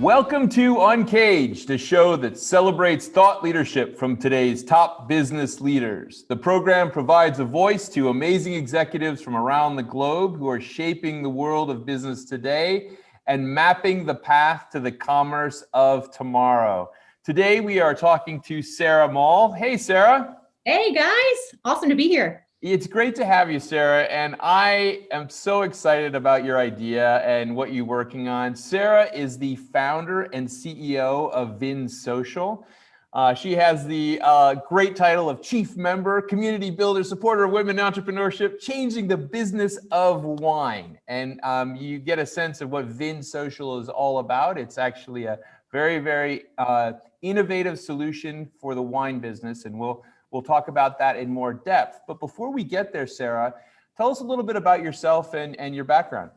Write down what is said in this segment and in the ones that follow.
Welcome to Uncaged, a show that celebrates thought leadership from today's top business leaders. The program provides a voice to amazing executives from around the globe who are shaping the world of business today and mapping the path to the commerce of tomorrow. Today, we are talking to Sara Moll. Hey, Sara. Hey, guys. Awesome to be here. It's great to have you, Sara, and I am so excited about your idea and what you're working on. Sara is the founder and CEO of Vin Social. She has the great title of Chief Member, Community Builder, Supporter of Women in Entrepreneurship, Changing the Business of Wine. And you get a sense of what Vin Social is all about. It's actually a very, very innovative solution for the wine business, and we'll talk about that in more depth. But before we get there, Sara, tell us a little bit about yourself and your background.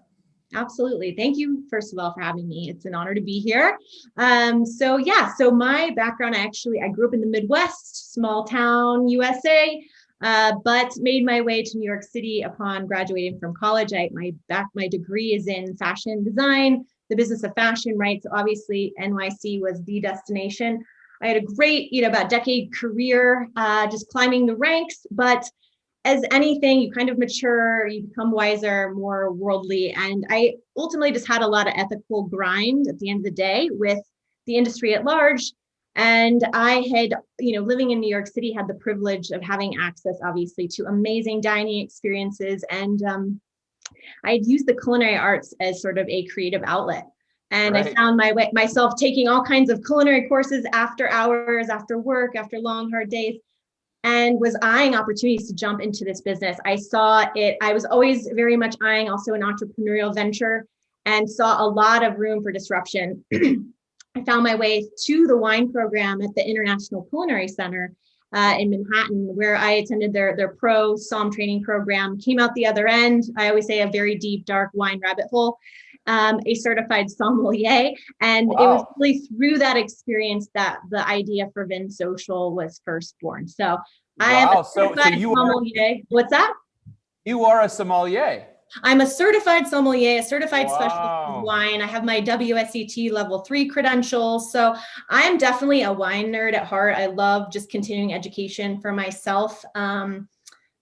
Absolutely. Thank you, first of all, for having me. It's an honor to be here. So my background, I grew up in the Midwest, small town, USA, but made my way to New York City upon graduating from college. My degree is in fashion design, the business of fashion, right? So obviously NYC was the destination. I had a great, about decade career, just climbing the ranks. But as anything, you kind of mature, you become wiser, more worldly. And I ultimately just had a lot of ethical grind at the end of the day with the industry at large. And I had, living in New York City, had the privilege of having access, obviously, to amazing dining experiences. And I had used the culinary arts as sort of a creative outlet. And right. I found myself taking all kinds of culinary courses after hours, after work, after long, hard days, and was eyeing opportunities to jump into this business. I saw it. I was always very much eyeing also an entrepreneurial venture and saw a lot of room for disruption. I found my way to the wine program at the International Culinary Center in Manhattan, where I attended their pro SOM training program, came out the other end. I always say a very deep, dark wine rabbit hole. A certified sommelier. And It was really through that experience that the idea for Vin Social was first born. So I am a certified sommelier. What's that? You are a sommelier. I'm a certified sommelier, a certified specialist in wine. I have my WSET level 3 credentials. So I'm definitely a wine nerd at heart. I love just continuing education for myself.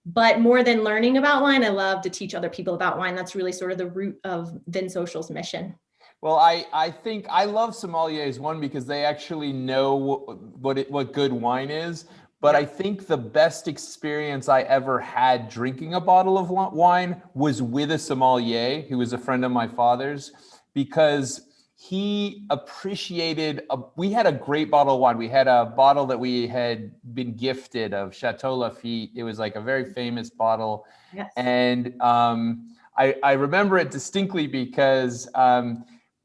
But more than learning about wine, I love to teach other people about wine. That's really sort of the root of Vin Social's mission. Well, I think I love sommeliers, one, because they actually know what good wine is. But I think the best experience I ever had drinking a bottle of wine was with a sommelier who was a friend of my father's, because he appreciated, we had a great bottle of wine. We had a bottle that we had been gifted of Chateau Lafite. It was like a very famous bottle. Yes. And I remember it distinctly because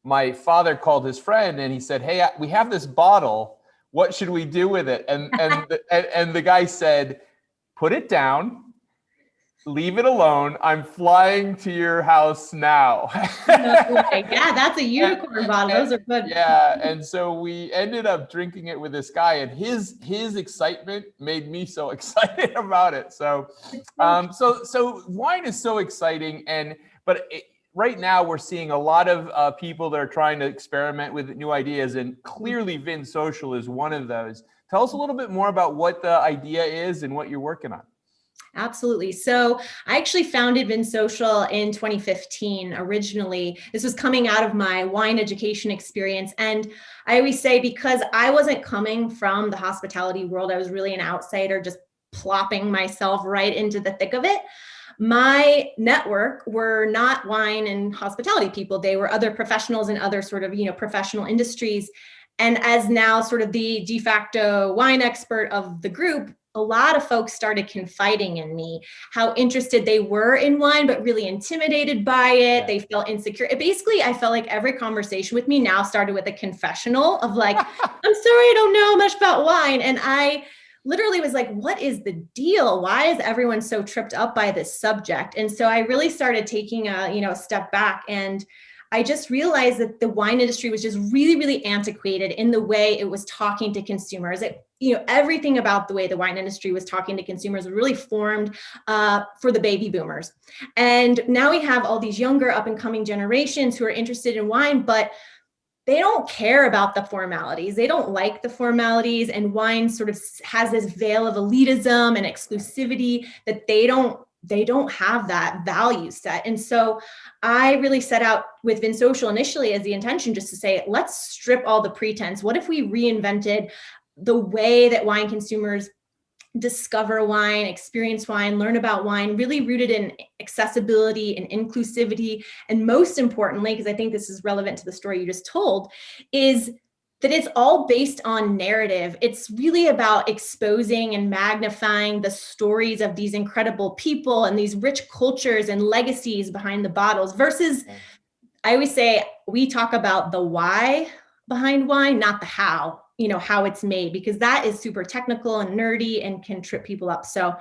my father called his friend and he said, "Hey, we have this bottle. What should we do with it?" And the guy said, "Put it down. Leave it alone. I'm flying to your house now." Yeah, that's a unicorn bottle. Those are good. Yeah, and so we ended up drinking it with this guy, and his excitement made me so excited about it. So wine is so exciting, but right now we're seeing a lot of people that are trying to experiment with new ideas, and clearly Vin Social is one of those. Tell us a little bit more about what the idea is and what you're working on. Absolutely. So I actually founded Vin Social in 2015. Originally, this was coming out of my wine education experience. And I always say, because I wasn't coming from the hospitality world, I was really an outsider, just plopping myself right into the thick of it. My network were not wine and hospitality people. They were other professionals in other sort of, professional industries. And as now sort of the de facto wine expert of the group, a lot of folks started confiding in me how interested they were in wine, but really intimidated by it. Yeah. They felt insecure. Basically, I felt like every conversation with me now started with a confessional of like, "I'm sorry, I don't know much about wine." And I literally was like, what is the deal? Why is everyone so tripped up by this subject? And so I really started taking a step back, and I just realized that the wine industry was just really, really antiquated in the way it was talking to consumers. Everything about the way the wine industry was talking to consumers was really formed for the baby boomers. And now we have all these younger up and coming generations who are interested in wine, but they don't care about the formalities. They don't like the formalities, and wine sort of has this veil of elitism and exclusivity that they don't have that value set. And so I really set out with Vin Social initially as the intention just to say, let's strip all the pretense. What if we reinvented the way that wine consumers discover wine, experience wine, learn about wine, really rooted in accessibility and inclusivity. And most importantly, because I think this is relevant to the story you just told, is that it's all based on narrative. It's really about exposing and magnifying the stories of these incredible people and these rich cultures and legacies behind the bottles versus, I always say, we talk about the why behind wine, not the how, how it's made, because that is super technical and nerdy and can trip people up. So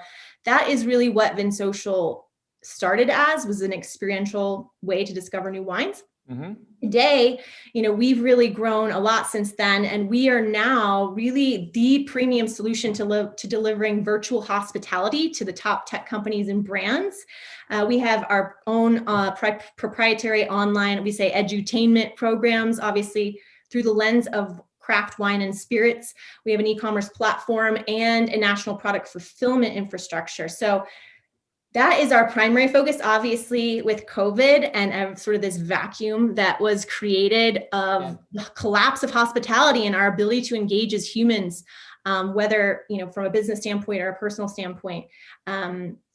that is really what Vin Social started as, was an experiential way to discover new wines. Mm-hmm. Today, we've really grown a lot since then, and we are now really the premium solution to delivering virtual hospitality to the top tech companies and brands. We have our own proprietary online, we say edutainment programs, obviously through the lens of craft wine and spirits. We have an e-commerce platform and a national product fulfillment infrastructure. So that is our primary focus, obviously, with COVID and sort of this vacuum that was created of the collapse of hospitality and our ability to engage as humans, whether, from a business standpoint or a personal standpoint.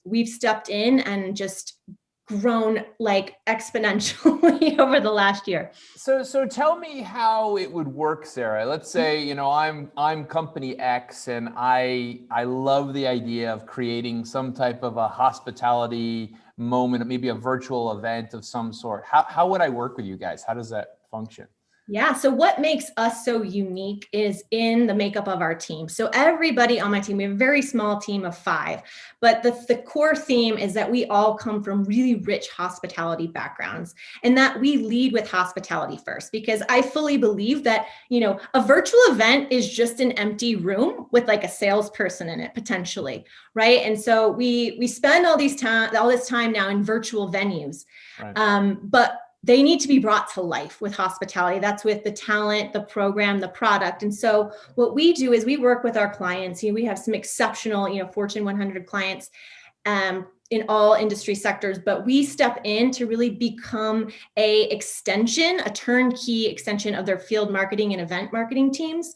We've stepped in and just grown like exponentially over the last year. So tell me how it would work, Sara. Let's say, I'm company X and I love the idea of creating some type of a hospitality moment, maybe a virtual event of some sort. How would I work with you guys? How does that function? Yeah. So what makes us so unique is in the makeup of our team. So everybody on my team, we have a very small team of 5, but the core theme is that we all come from really rich hospitality backgrounds, and that we lead with hospitality first, because I fully believe that, a virtual event is just an empty room with like a salesperson in it potentially. Right. And so we spend all this time now in virtual venues, right. But they need to be brought to life with hospitality. That's with the talent, the program, the product. And so what we do is we work with our clients. We have some exceptional, Fortune 100 clients in all industry sectors, but we step in to really become a turnkey extension of their field marketing and event marketing teams,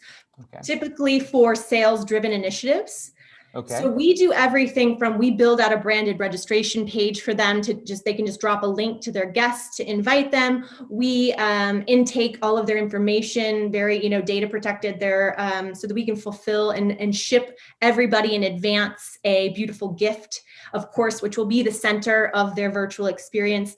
typically for sales-driven initiatives. Okay. So we do everything from, we build out a branded registration page for them they can just drop a link to their guests to invite them. We intake all of their information, very, data protected there, so that we can fulfill and ship everybody in advance a beautiful gift, of course, which will be the center of their virtual experience.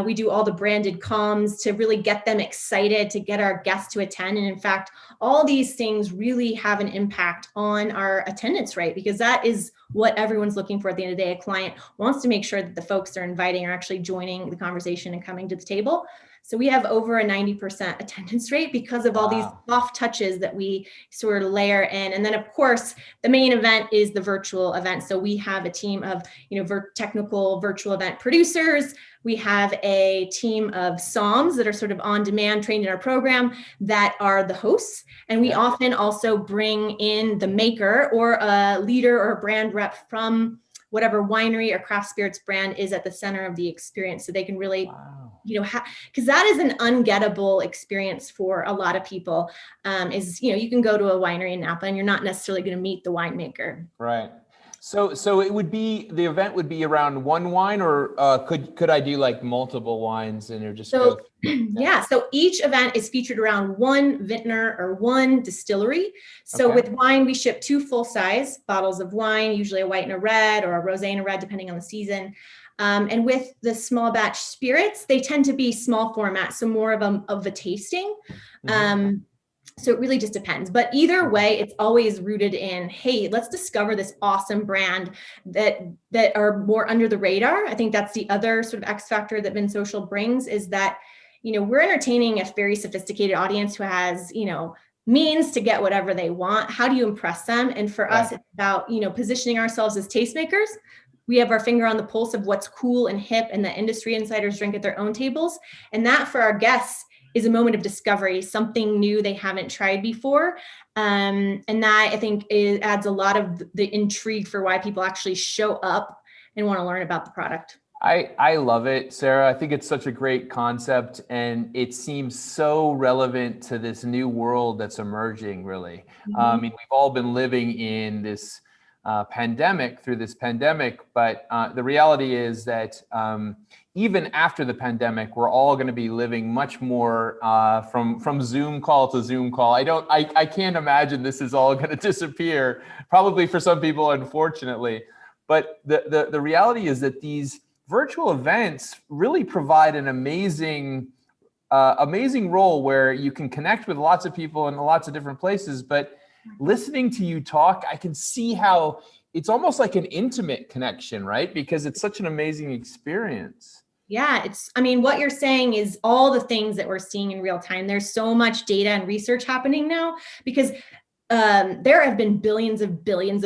We do all the branded comms to really get them excited, to get our guests to attend. And in fact, all these things really have an impact on our attendance rate, because that is what everyone's looking for at the end of the day. A client wants to make sure that the folks they're inviting are actually joining the conversation and coming to the table. So we have over a 90% attendance rate because of all these soft touches that we sort of layer in. And then, of course, the main event is the virtual event. So we have a team of, technical virtual event producers. We have a team of SOMs that are sort of on demand, trained in our program, that are the hosts. And we often also bring in the maker or a leader or a brand rep from whatever winery or craft spirits brand is at the center of the experience, so they can really, because that is an ungettable experience for a lot of people. You can go to a winery in Napa and you're not necessarily going to meet the winemaker. Right. So it would be, the event would be around one wine, or could I do like multiple wines and just go? Yeah. So each event is featured around one vintner or one distillery. So with wine, we ship 2 full-size bottles of wine, usually a white and a red, or a rosé and a red, depending on the season. And with the small batch spirits, they tend to be small format, so more of a tasting. Mm-hmm. So it really just depends. But either way, it's always rooted in, hey, let's discover this awesome brand that are more under the radar. I think that's the other sort of X factor that Vin Social brings, is that, we're entertaining a very sophisticated audience who has, means to get whatever they want. How do you impress them? And for us, it's about, positioning ourselves as tastemakers. We have our finger on the pulse of what's cool and hip and the industry insiders drink at their own tables. And that for our guests is a moment of discovery, something new they haven't tried before. And that, I think, adds a lot of the intrigue for why people actually show up and want to learn about the product. I love it, Sarah. I think it's such a great concept, and it seems so relevant to this new world that's emerging, really. I mean, we've all been living in this pandemic, but the reality is that even after the pandemic, we're all going to be living much more from Zoom call to Zoom call. I can't imagine this is all going to disappear, probably for some people, unfortunately. But the reality is that these virtual events really provide an amazing role where you can connect with lots of people in lots of different places. But listening to you talk, I can see how it's almost like an intimate connection, right? Because it's such an amazing experience. Yeah, I mean, what you're saying is all the things that we're seeing in real time. There's so much data and research happening now because there have been billions of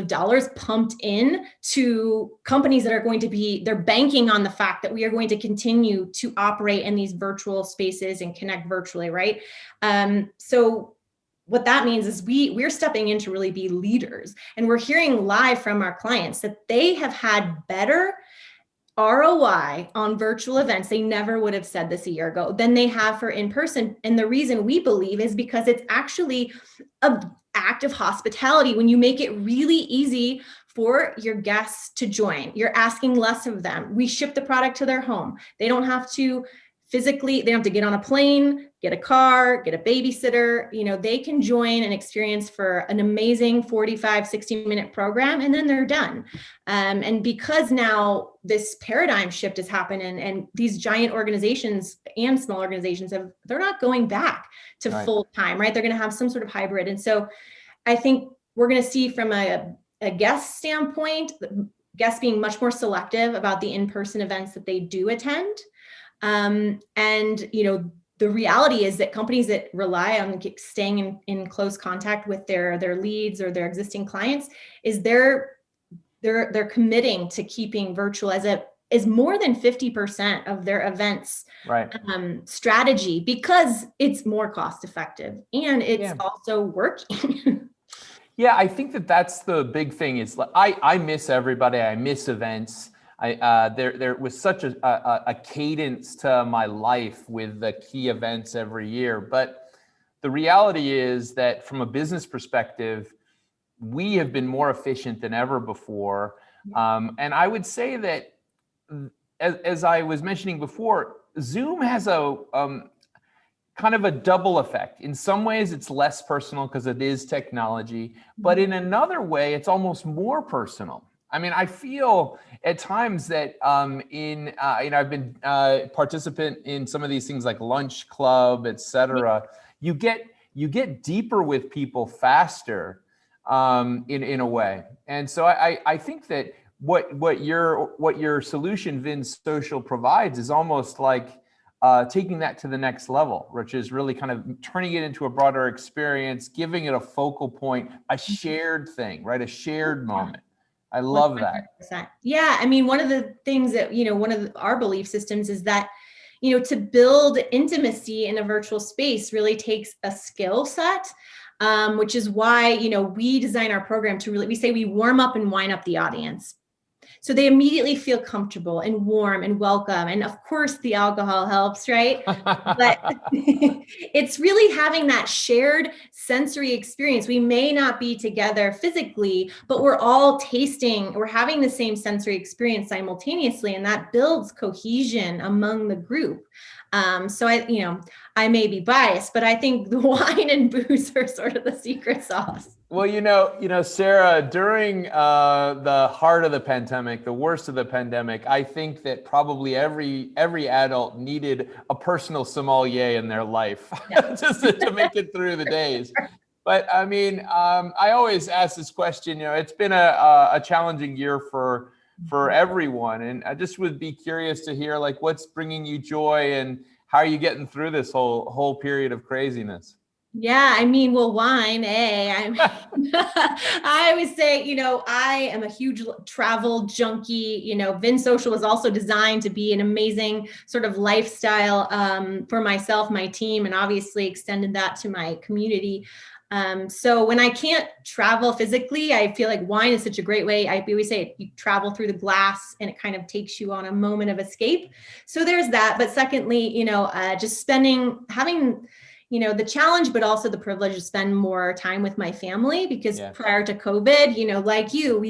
dollars pumped in to companies that are going to they're banking on the fact that we are going to continue to operate in these virtual spaces and connect virtually, right? So what that means is we're stepping in to really be leaders, and we're hearing live from our clients that they have had better ROI on virtual events. They never would have said this a year ago than they have for in person. And the reason we believe is because it's actually an act of hospitality. When you make it really easy for your guests to join, you're asking less of them. We ship the product to their home. They don't have to physically, they don't have to get on a plane, get a car, get a babysitter. They can join and experience for an amazing 45, 60-minute program, and then they're done. And because now this paradigm shift has happened, and these giant organizations and small organizations they're not going back to full time, right? They're going to have some sort of hybrid. And so I think we're going to see from a guest standpoint, guests being much more selective about the in-person events that they do attend. The reality is that companies that rely on staying in close contact with their leads or their existing clients is they're committing to keeping virtual as more than 50% of their events strategy, because it's more cost effective and it's also working. Yeah, I think that's the big thing. Is I miss everybody. I miss events. There was such a cadence to my life with the key events every year. But the reality is that from a business perspective, we have been more efficient than ever before. And I would say that, as I was mentioning before, Zoom has a kind of a double effect. In some ways, it's less personal because it is technology, but in another way, it's almost more personal. I mean, I feel at times that I've been a participant in some of these things like Lunch Club, et cetera. You get deeper with people faster in a way. And so I think that what your solution, Vin Social, provides is almost like taking that to the next level, which is really kind of turning it into a broader experience, giving it a focal point, a shared thing, right? A shared moment. I love 100%. That. Yeah. I mean, one of the things that, one of our belief systems is that, to build intimacy in a virtual space really takes a skill set, which is why, we design our program we say we warm up and wine up the audience. So they immediately feel comfortable and warm and welcome. And of course the alcohol helps, right? But it's really having that shared sensory experience. We may not be together physically, but we're all we're having the same sensory experience simultaneously, and that builds cohesion among the group. So I may be biased, but I think the wine and booze are sort of the secret sauce. Well, Sarah, during the heart of the pandemic, the worst of the pandemic, I think that probably every adult needed a personal sommelier in their life just to make it through the days. But I mean, I always ask this question. It's been a challenging year for everyone, and I just would be curious to hear what's bringing you joy and how are you getting through this whole period of craziness? Yeah, I mean, well, wine, I always say, I am a huge travel junkie. Vin Social was also designed to be an amazing sort of lifestyle for myself, my team, and obviously extended that to my community. So when I can't travel physically, I feel like wine is such a great way. I always say you travel through the glass and it kind of takes you on a moment of escape. So there's that. But secondly, just having the challenge, but also the privilege to spend more time with my family, because Yeah. prior to COVID, like you,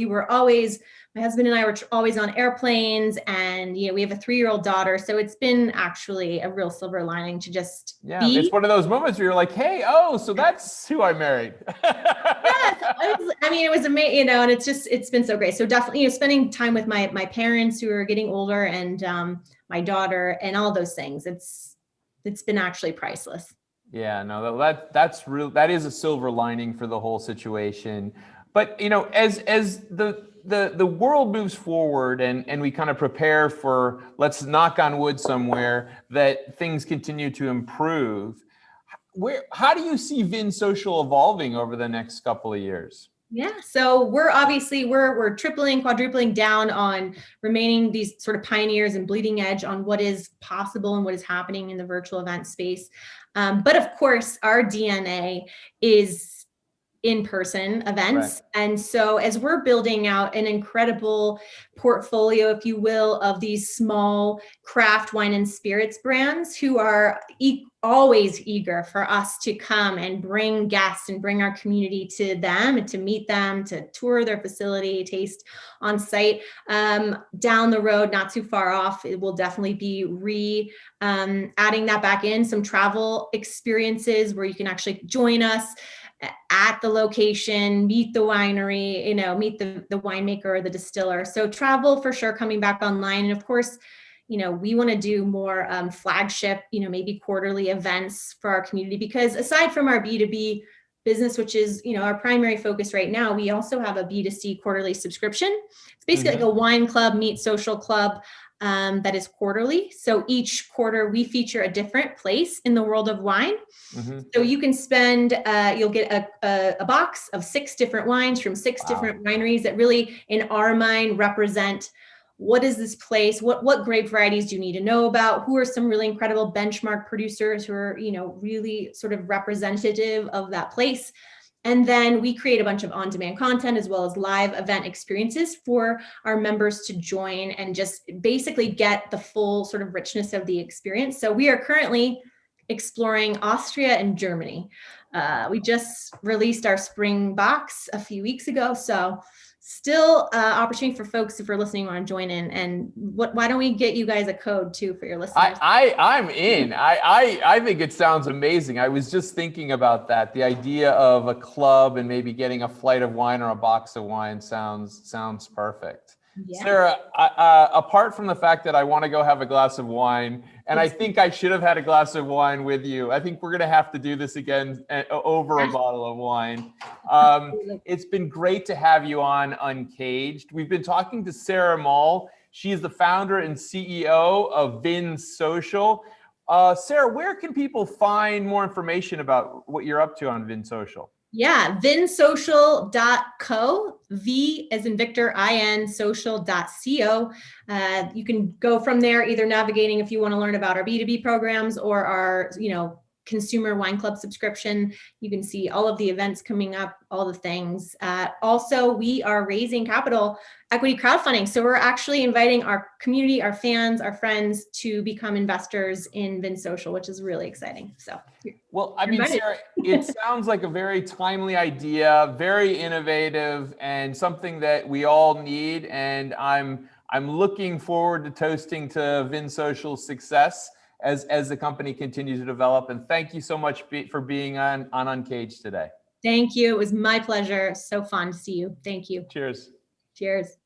my husband and I were always on airplanes, and, we have a 3-year-old daughter. So it's been actually a real silver lining to just Yeah, be. it's one of those moments where you're like, hey, oh, so that's who I married. It was amazing, and it's been so great. So definitely, spending time with my parents who are getting older, and my daughter, and all those things. It's been actually priceless. Yeah, no, that's real. That is a silver lining for the whole situation. But as the world moves forward, and we kind of prepare for, let's knock on wood somewhere, that things continue to improve. How do you see Vin Social evolving over the next couple of years? Yeah, so we're tripling, quadrupling down on remaining these sort of pioneers and bleeding edge on what is possible and what is happening in the virtual event space. But of course, our DNA is in-person Right. events. And so as we're building out an incredible portfolio, if you will, of these small craft wine and spirits brands who are always eager for us to come and bring guests and bring our community to them and to meet them, to tour their facility, taste on site. Down the road, not too far off, it will definitely be adding that back in, some travel experiences where you can actually join us at the location, meet the winery, meet the winemaker or the distiller. So travel for sure coming back online. And of course, we want to do more flagship, maybe quarterly events for our community, because aside from our B2B business, which is, our primary focus right now, we also have a B2C quarterly subscription. It's basically like a wine club meet social club. That is quarterly. So each quarter we feature a different place in the world of wine. Mm-hmm. So you can you'll get a box of 6 different wines from 6 different wineries that really, in our mind, represent what is this place, what grape varieties do you need to know about, who are some really incredible benchmark producers who are, really sort of representative of that place. And then we create a bunch of on-demand content as well as live event experiences for our members to join and just basically get the full sort of richness of the experience. So we are currently exploring Austria and Germany. We just released our spring box a few weeks ago. So still opportunity for folks if you're listening want to join in. And why don't we get you guys a code too for your listeners? I'm in. I think it sounds amazing. I was just thinking about that. The idea of a club and maybe getting a flight of wine or a box of wine sounds perfect. Yeah. Sara, apart from the fact that I want to go have a glass of wine, and I think I should have had a glass of wine with you. I think we're going to have to do this again over a bottle of wine. It's been great to have you on Uncaged. We've been talking to Sara Moll. She is the founder and CEO of Vin Social. Sara, where can people find more information about what you're up to on Vin Social? Yeah, vinsocial.co, V as in Victor, IN, social.co. You can go from there, either navigating if you want to learn about our B2B programs or our, consumer wine club subscription. You can see all of the events coming up, all the things. Also, we are raising capital equity crowdfunding. So we're actually inviting our community, our fans, our friends to become investors in Vin Social, which is really exciting. So, well, I mean, Sara, it sounds like a very timely idea, very innovative, and something that we all need. And I'm looking forward to toasting to Vin Social's success as the company continues to develop. And thank you so much for being on Uncaged today. Thank you. It was my pleasure. So fun to see you. Thank you. Cheers. Cheers.